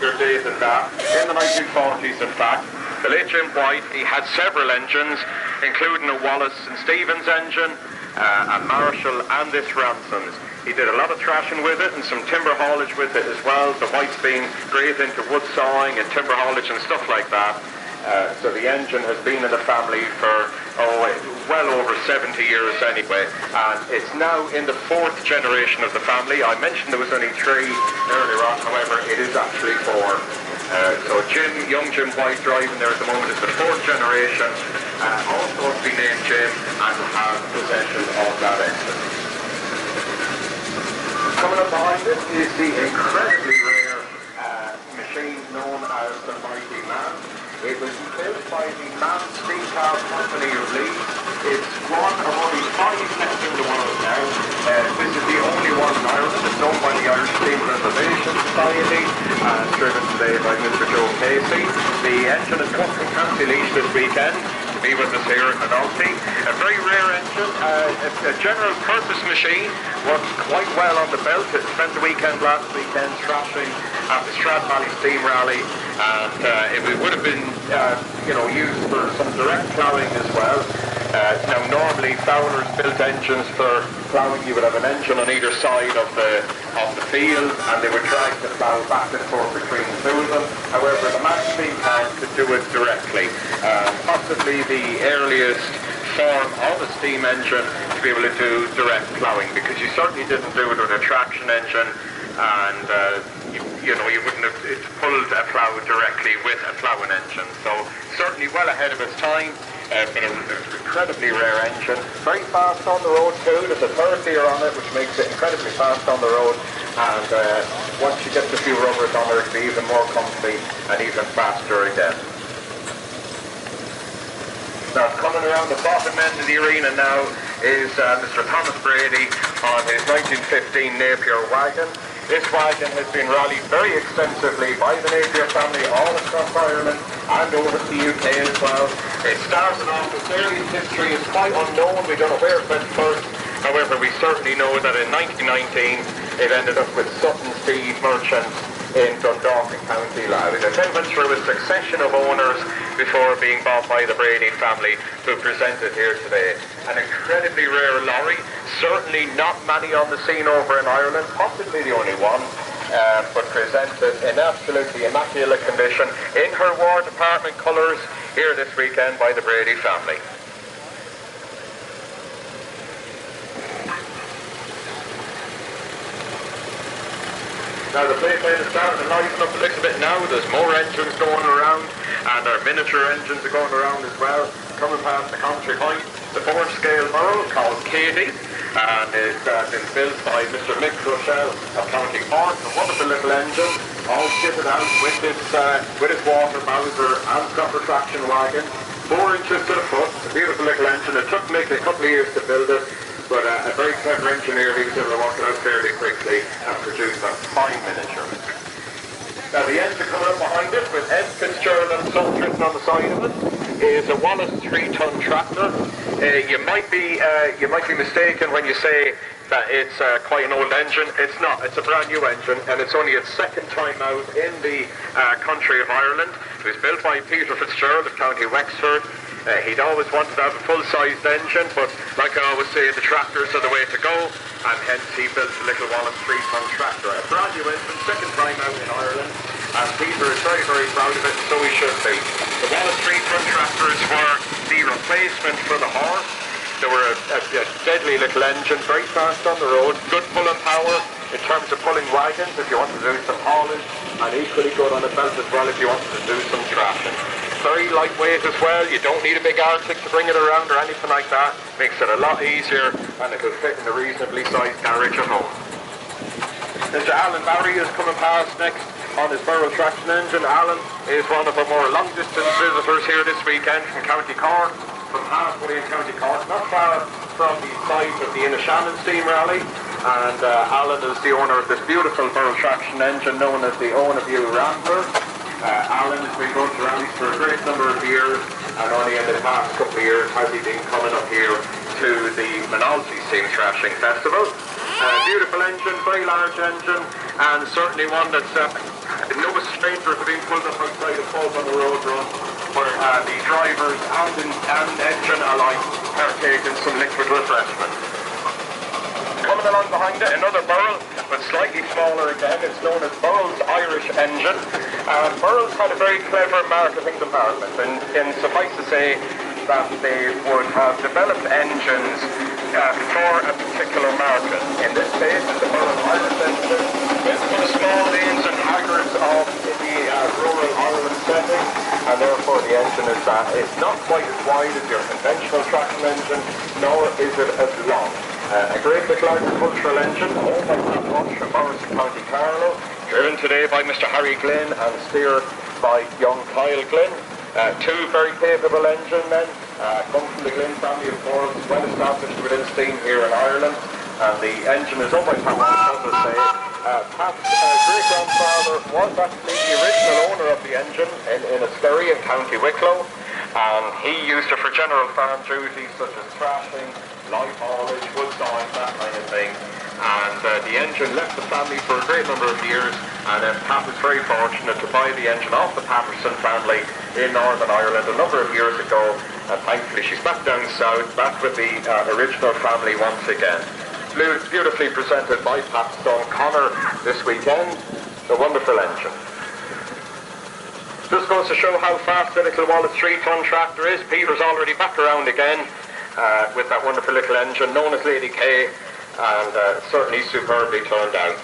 earlier days than that, in the 1940s in fact. The late Jim White, he had several engines, including a Wallace and Stevens engine, a Marshall and this Ransom's. He did a lot of thrashing with it and some timber haulage with it as well. The White's been great into wood sawing and timber haulage and stuff like that. So the engine has been in the family for well over 70 years anyway, and it's now in the 4th generation of the family. I mentioned there was only 3 earlier on, however it is actually 4. So young Jim White driving there at the moment is the 4th generation, also to be named Jim and has possession of that engine. Coming up behind it is the incredibly rare machine known as the Mighty Man. It was built by the Man Steam Car Company of Leeds. It's one of only 5 left in the world now. This is the only one in Ireland. It's owned by the Irish Steam Preservation Society and driven today by Mr. Joe Casey. The engine is come from County Leash this weekend to be with us here at Moynalty. A very rare engine, a general purpose machine, works quite well on the belt. It spent the weekend last weekend thrashing at the Strat Valley Steam Rally, and it would have been used for some direct ploughing as well. Now normally Fowler's built engines for ploughing. You would have an engine on either side of the field, and they would drag the plough back and forth between the two of them. However, the Max Steam Car could do it directly. Possibly the earliest form of a steam engine to be able to do direct ploughing, because you certainly didn't do it with a traction engine, and you wouldn't have pulled a plough directly with a ploughing engine. So certainly well ahead of its time, but an incredibly rare engine. Very fast on the road too. There's a third gear on it, which makes it incredibly fast on the road, and once you get a few rubbers on it, it'll be even more comfy and even faster again. Now, coming around the bottom end of the arena now is Mr. Thomas Brady on his 1915 Napier wagon. This wagon has been rallied very extensively by the Napier family all across Ireland and over to the UK as well. It started off its earliest history is quite unknown. We don't know where it went first. However, we certainly know that in 1919 it ended up with Sutton Feed Merchants in Dundalk, County Louth. It then went through a succession of owners before being bought by the Brady family, who presented here today. An incredibly rare lorry, certainly not many on the scene over in Ireland, possibly the only one, but presented in absolutely immaculate condition in her War Department colours here this weekend by the Brady family. Now the plate plane is starting to lighten up a little bit now. There's more engines going around, and our miniature engines are going around as well. Coming past the Country Height, the 4-scale Merle called Katie, and it's been built by Mr. Mick Rochelle of County Cork. A wonderful little engine, all kitted out with its water bowser and proper traction wagon. 4 inches to the foot. It's a beautiful little engine. It took Mick a couple of years to build it, but a very clever engineer. He was able to work it out fairly quickly and produce a fine miniature. Now the engine coming up behind it with Ed Fitzgerald and Sons written on the side of it is a Wallace 3-ton tractor. You might be mistaken when you say that it's quite an old engine. It's not. It's a brand new engine, and it's only its 2nd time out in the country of Ireland. It was built by Peter Fitzgerald of County Wexford. He'd always wanted to have a full-sized engine, but like I always say, the tractors are the way to go, and hence he built a little Wallace 3-ton tractor. A brand new engine, 2nd time out in Ireland, and Peter is very, very proud of it, and so he should be. The Wallace 3-ton tractors were the replacement for the horse. They were a deadly little engine, very fast on the road, good pulling power in terms of pulling wagons if you wanted to do some haulage, and equally good on the belt as well if you wanted to do some thrashing. Very lightweight as well. You don't need a big Arctic to bring it around or anything like that. Makes it a lot easier, and it will fit in a reasonably sized garage at home. Mr. Alan Barry is coming past next on his Burrell traction engine. Alan is one of our more long-distance visitors here this weekend from County Cork, from halfway in County Cork, not far from the site of the Inishannon Steam Rally. And Alan is the owner of this beautiful Burrell traction engine known as the Owen of View Rambler. Alan has been going to rallies for a great number of years, and only in the past couple of years has he been coming up here to the Moynalty Steam Thrashing Festival. Beautiful engine, very large engine, and certainly one that's no strain loaders are being pulled up outside a pub on the road run, where the drivers and engine alike partake in some liquid refreshment. Coming along behind it, another Burrell, but slightly smaller again. It's known as Burrell's Irish engine. Burrell's had a very clever marketing department, and suffice to say that they would have developed engines for a particular market. In this case, it's the Burrell Irish engine. It's for the small lanes and haggards of the rural Ireland setting, and therefore the engine is it's not quite as wide as your conventional traction engine, nor is it as long. A great little agricultural engine, owned by Pat Rush from Morrison, County Carlow, driven today by Mr. Harry Glynn and steered by young Kyle Glynn. Two very capable engine men, come from the Glynn family, of course, well established within steam here in Ireland, and the engine is owned by Pat Rush, as I say. Pat's great-grandfather was actually the original owner of the engine in Askerry in County Wicklow, and he used it for general farm duties such as thrashing, light haulage, wood sawing, that kind of thing. And the engine left the family for a great number of years, and then Pat was very fortunate to buy the engine off the Patterson family in Northern Ireland a number of years ago, and thankfully she's back down south, back with the original family once again. Beautifully presented by Pat's son Connor this weekend, a wonderful engine. Just goes to show how fast the little Wallet 3-ton tractor is. Peter's already back around again with that wonderful little engine known as Lady K, and certainly superbly turned out.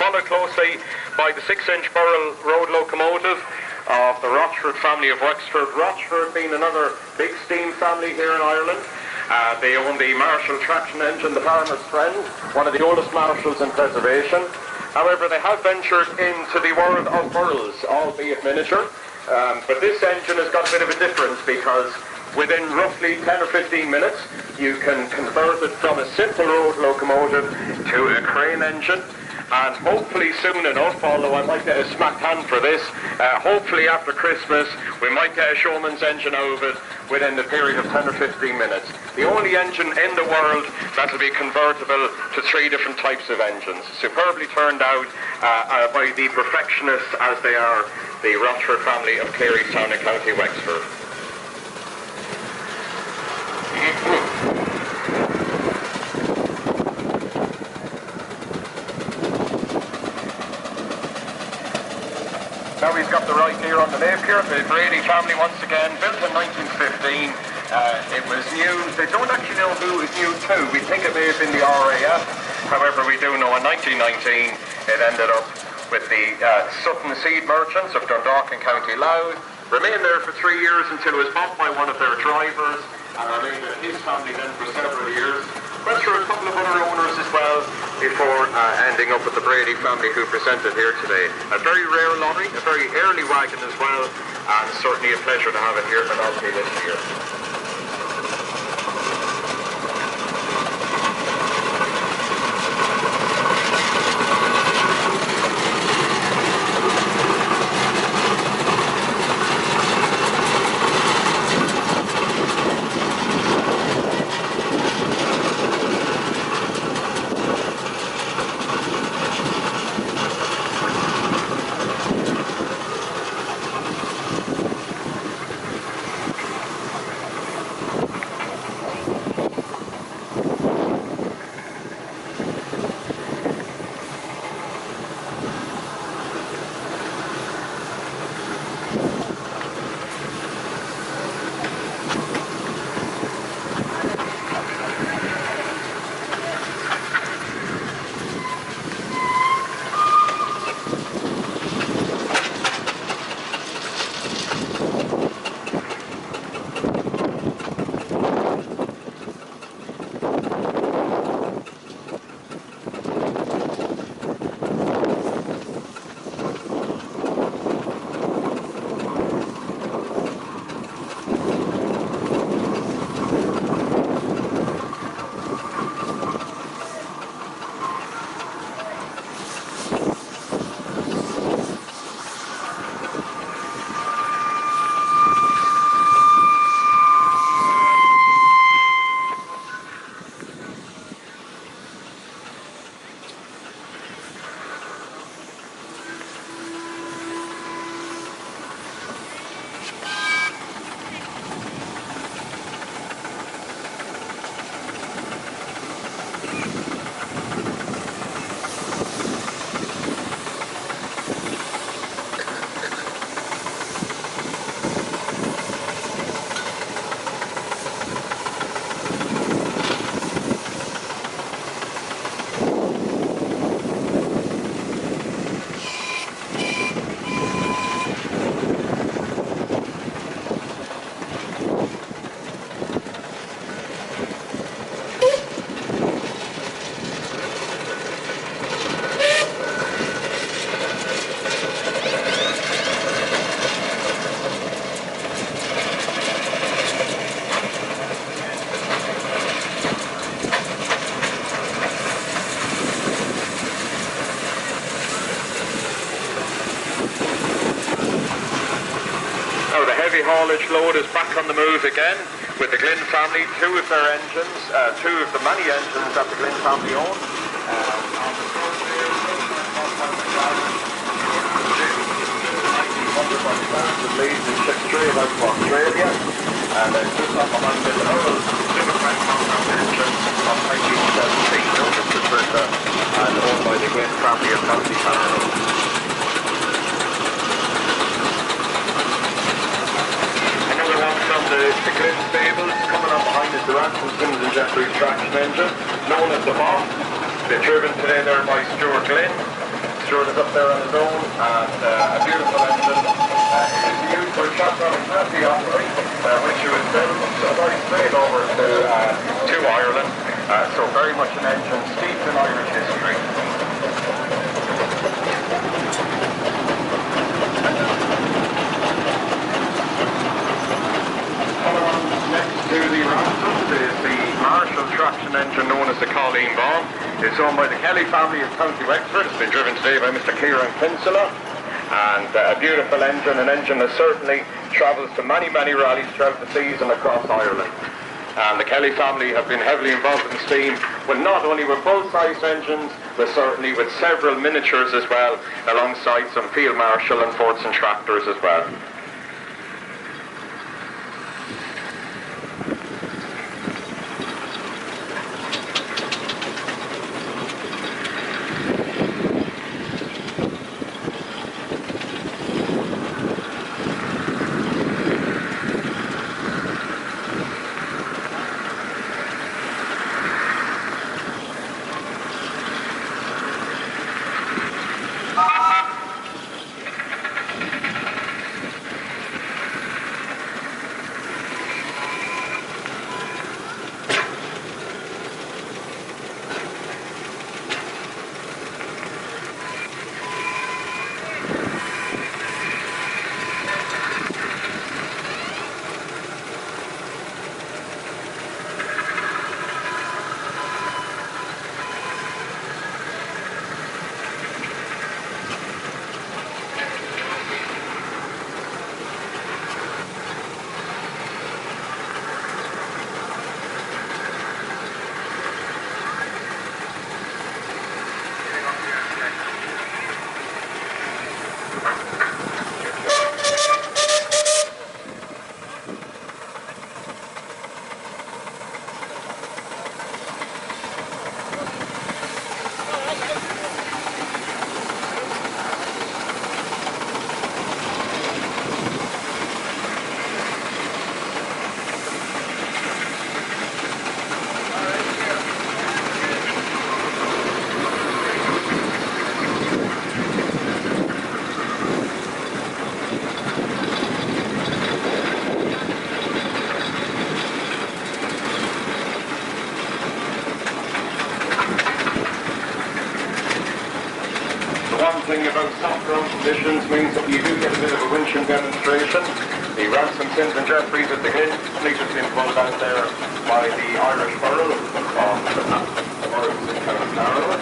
Followed closely by the 6-inch Burrell road locomotive of the Rochford family of Wexford. Rochford being another big steam family here in Ireland. They own the Marshall traction engine, the Farmer's Friend, one of the oldest Marshalls in preservation. However, they have ventured into the world of Burrells, albeit miniature. But this engine has got a bit of a difference because within roughly 10 or 15 minutes, you can convert it from a simple road locomotive to a crane engine. And hopefully soon enough, although I might get a smack hand for this, hopefully after Christmas, we might get a showman's engine out of it within the period of 10 or 15 minutes. The only engine in the world that will be convertible to 3 different types of engines. Superbly turned out by the perfectionists as they are, the Rochford family of Clearystown in County Wexford. Now we've got the right gear on the Napier, the Brady family once again, built in 1915. It was new. They don't actually know who it was new to. We think it may have been the RAF. However, we do know in 1919 it ended up with the Sutton Seed Merchants of Dundalk in County Louth. Remained there for 3 years until it was bought by one of their drivers, and remained with his family then for several years. Went through a couple of other owners as well before ending up with the Brady family who presented here today. A very rare lorry, a very early wagon as well, and certainly a pleasure to have it here in Moynalty this year. heavy haulage load is back on the move again with the Glynn family, two of their engines, two of the many engines that the Glynn family own. On the front there, the leads and ships straight out to Australia, and then just up behind it, another Superflex compound engine of 1917, Nova Scotia, and owned by the Glynn family of County Carlow. From the Glynn stables, coming up behind is the Ransom Sims and Jeffrey's traction engine, known as the Boss. They're driven today there by Stuart Glynn. Stuart is up there on his own, and a beautiful engine. It is used for shotgun and taxi offering, which you would sell right straight over to Ireland. So very much an engine steeped in Irish history. To the Ransoms is the Marshall traction engine known as the Colleen Bomb. It's owned by the Kelly family of County Wexford. It's been driven today by Mr. Kieran Kinsella. And a beautiful engine, an engine that certainly travels to many, many rallies throughout the season across Ireland. And the Kelly family have been heavily involved in steam, well, not only with full-sized engines, but certainly with several miniatures as well, alongside some Field Marshall and Fordson tractors as well. Thing about soft ground conditions means that you do get a bit of a winching demonstration. The Ransom, Sims and Jeffreys at the Glynn fleet has been pulled out there by the Irish Borough of the Borough in County Carlow.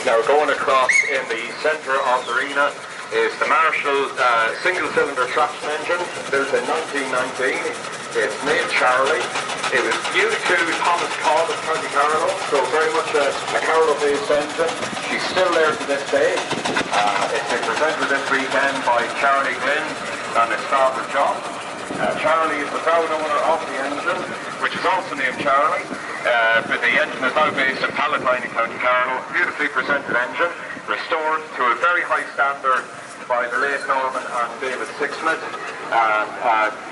Now going across in the centre of the arena is the Marshall single-cylinder traction engine, built in 1919. It's named Charlie. It was new to Thomas Cobb of County Carlow, so very much a Carlow-based engine. She's still there to this day. It's been presented this weekend by Charlie Glynn and his father John. Charlie is the proud owner of the engine, which is also named Charlie, but the engine is now based in Palatine in County Carlow. Beautifully presented engine, restored to a very high standard by the late Norman and David Sixsmith.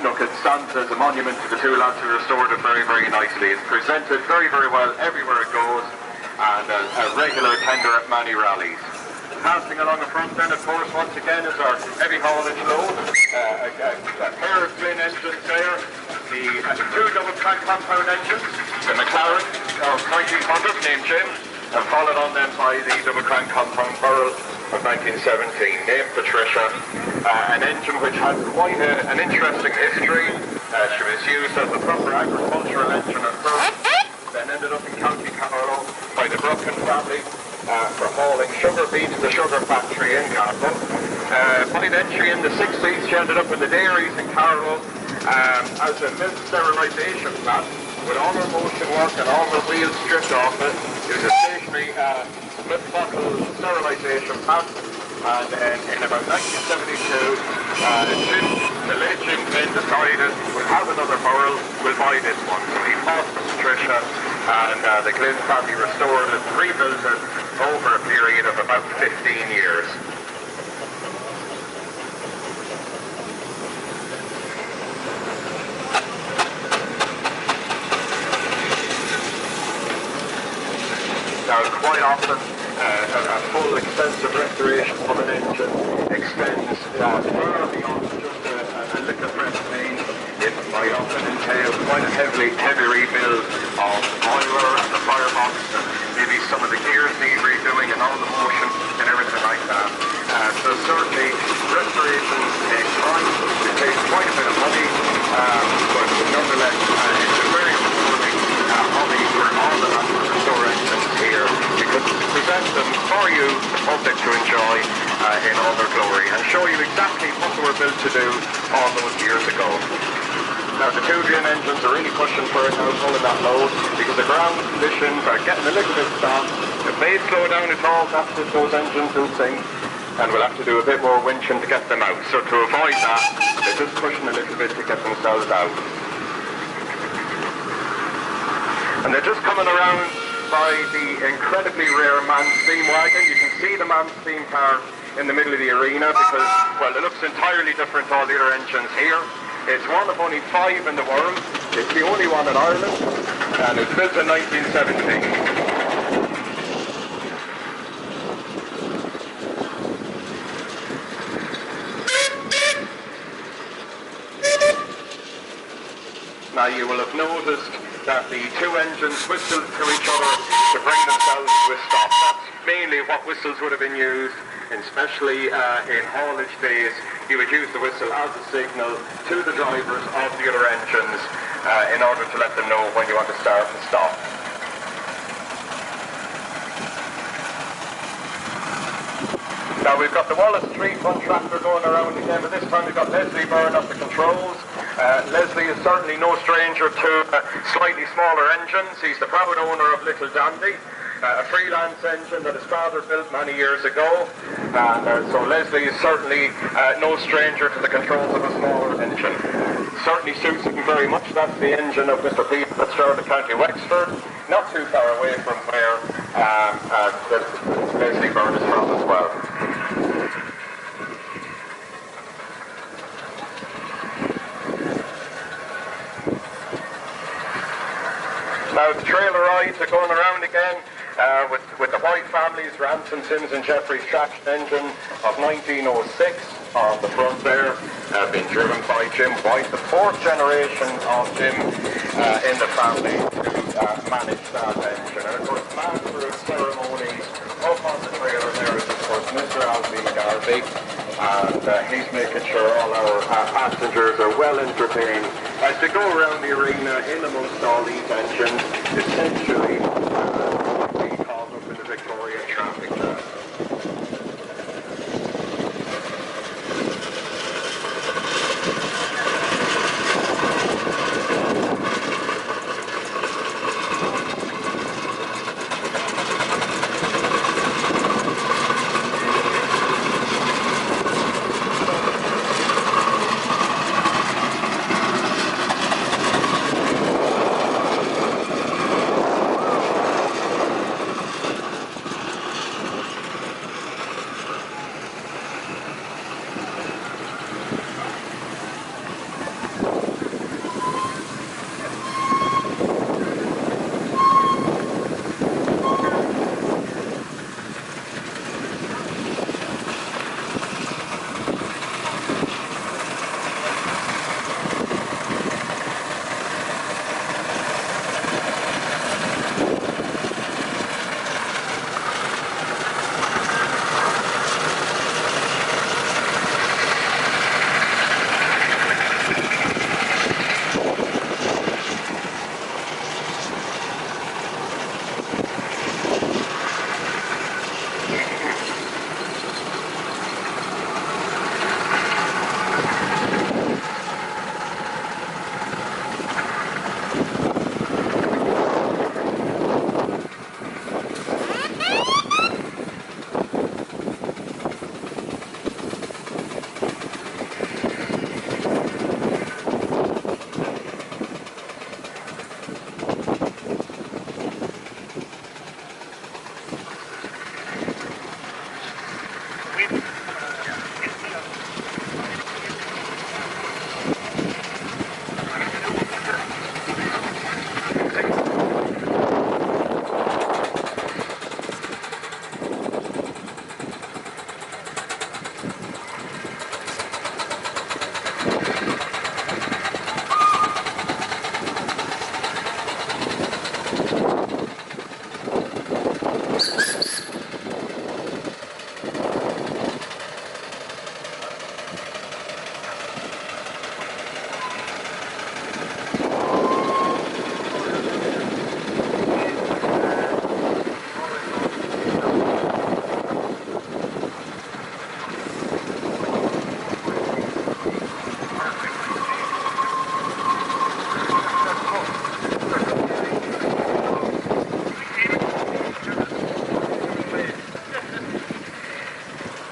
Look, it stands as a monument to the two lads who restored it very, very nicely. It's presented very, very well everywhere it goes, and a regular tender at many rallies. Passing along the front then, of course, once again is our heavy haulage load. A pair of twin engines there. The two double crank compound engines, the McLaren of 1900 named Jim, and followed on then by the double crank compound Burrell of 1917 named Patricia. An engine which has quite an interesting history. She was used as a proper agricultural engine at first, then ended up in County Carlow by the Brucken family for hauling sugar beet to the sugar factory in Carlow. By then she in the 60s she ended up in the dairies in Carlow as a milk sterilisation plant with all her motion work and all her wheels stripped off it. It was a stationary milk bottle sterilisation plant, and in about 1972 the late Jim Glynn decided we'll have another Burrell, we'll buy this one. So he bought Patricia, and the Glynn family restored it and rebuilt it over a period of about 15 years. Now, quite often, a full extensive restoration of an engine extends far beyond just a liquor press paint. It might often entail quite a heavy rebuild of the boiler and the firebox, and maybe some of the gears need redoing and all the motion and everything like that. So certainly restorations take time, it takes quite a bit of money, but nonetheless it's a very rewarding hobby for all the lads who restore engines here, because to present them for you, the public, to enjoy in all their glory and show you exactly what they were built to do all those years ago. Now the two Jim engines are really pushing for it now, pulling that load, because the ground conditions are getting a little bit soft. It may slow down at all, that's if those engines will sink, and we'll have to do a bit more winching to get them out. So to avoid that, they're just pushing a little bit to get themselves out. And they're just coming around by the incredibly rare man's steam wagon. You can see the man's steam car in the middle of the arena because, well, it looks entirely different to all the other engines here. It's one of only 5 in the world. It's the only one in Ireland, and it's built in 1917. Now you will have noticed that the two engines whistled to each other to bring themselves to a stop. That's mainly what whistles would have been used, and especially in haulage days. You would use the whistle as a signal to the drivers of the other engines in order to let them know when you want to start and stop. Now we've got the Wallace Street Fun tractor going around again, but this time we've got Leslie Byrne at the controls. Leslie is certainly no stranger to slightly smaller engines. He's the proud owner of Little Dandy, a freelance engine that his father built many years ago. So Leslie is certainly no stranger to the controls of a smaller engine. Certainly suits him very much. That's the engine of Mr. Peter Fitzgerald of County Wexford, not too far away from where Leslie Byrne is from as well. Now the trailer rides are going around again with the White families, Ransom, Sims and Jeffrey's traction engine of 1906 on the front there, being driven by Jim White, the 4th generation of Jim in the family to manage that engine. And of course, master of ceremonies up on the trailer there is of course Mr. Alfie Garvey, and he's making sure all our passengers are well entertained as they go around the arena in amongst all these engines, essentially being caught up in the Victoria traffic jam.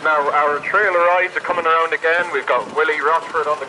Now our trailer rides are coming around again. We've got Willie Rochford on the